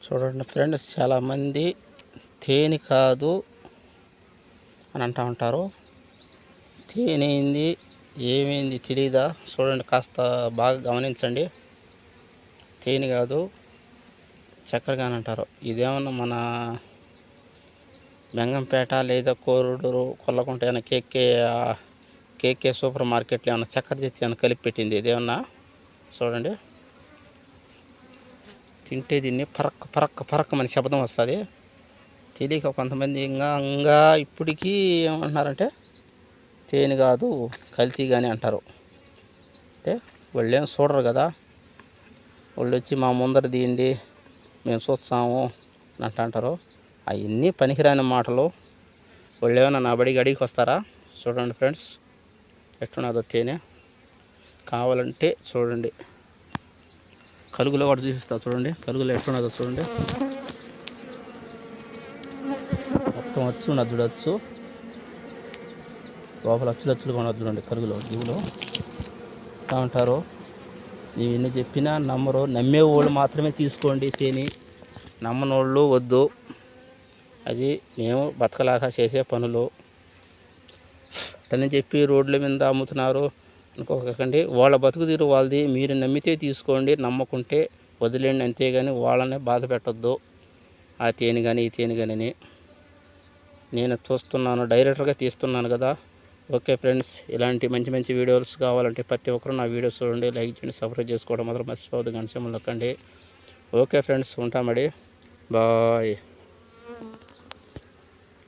చూడండి ఫ్రెండ్స్, చాలామంది తేనె కాదు అని అంటూ ఉంటారు. తేనె ఏంది ఏమైంది తెలీదా? చూడండి, కాస్త బాగా గమనించండి. తేనె కాదు చక్కెర కానీ అంటారు. ఇదేమన్నా మన బెంగంపేట లేదా కోరుడూరు కొల్లకుంట ఏమైనా కేకే సూపర్ మార్కెట్లో ఏమైనా చక్కెర తెచ్చి ఏమైనా కలిపి పెట్టింది ఇదేమన్నా? చూడండి, తింటే దీన్ని పరక్క పరక్క పరక్కమని శబ్దం వస్తుంది. తెలియక కొంతమంది ఇంకా ఇప్పటికీ ఏమంటున్నారంటే తేనె కాదు కల్తీ కానీ అంటారు. అంటే వాళ్ళు ఏం చూడరు కదా, వాళ్ళు వచ్చి మా ముందర తీయండి మేము చూస్తాము అని అంటారు. అవన్నీ పనికిరాని మాటలు. వాళ్ళు ఏమైనా నా బడికి అడిగి వస్తారా? చూడండి ఫ్రెండ్స్, ఎట్టున్నదో తేనె. కావాలంటే చూడండి, కలుగులో కూడా చూపిస్తా. చూడండి కలుగులో ఎట్టున్నదో చూడండి. మొత్తం వచ్చి ఉన్నది చూడవచ్చు. లోపల అచ్చులు కూడా చూడండి కలుగులో జీవులో ఏమంటారు. ఇవన్నీ చెప్పినా నమ్మరు. నమ్మే వాళ్ళు మాత్రమే తీసుకోండి తేనె, నమ్మనోళ్ళు వద్దు. అది మేము బతకలేక చేసే పనులు అని చెప్పి రోడ్ల మీద అమ్ముతున్నారు అనుకోకండి. వాళ్ళ బతుకు తీరు వాళ్ళది. మీరు నమ్మితే తీసుకోండి, నమ్మకుంటే వదిలేండి. అంతేగాని వాళ్ళనే బాధ పెట్టద్దు. ఆ తేనె కానీ ఈ తేనె కానీ నేను చూస్తున్నాను, డైరెక్టర్గా తీస్తున్నాను కదా. ఓకే ఫ్రెండ్స్, ఇలాంటి మంచి మంచి వీడియోస్ కావాలంటే ప్రతి ఒక్కరు నా వీడియోస్ చూడండి, లైక్ చేయండి, సబ్స్క్రైబ్ చేసుకోవడం మాత్రం మర్చిపోవద్దు. గంట నొక్కండి. ఓకే ఫ్రెండ్స్, ఉంటామడి. బాయ్.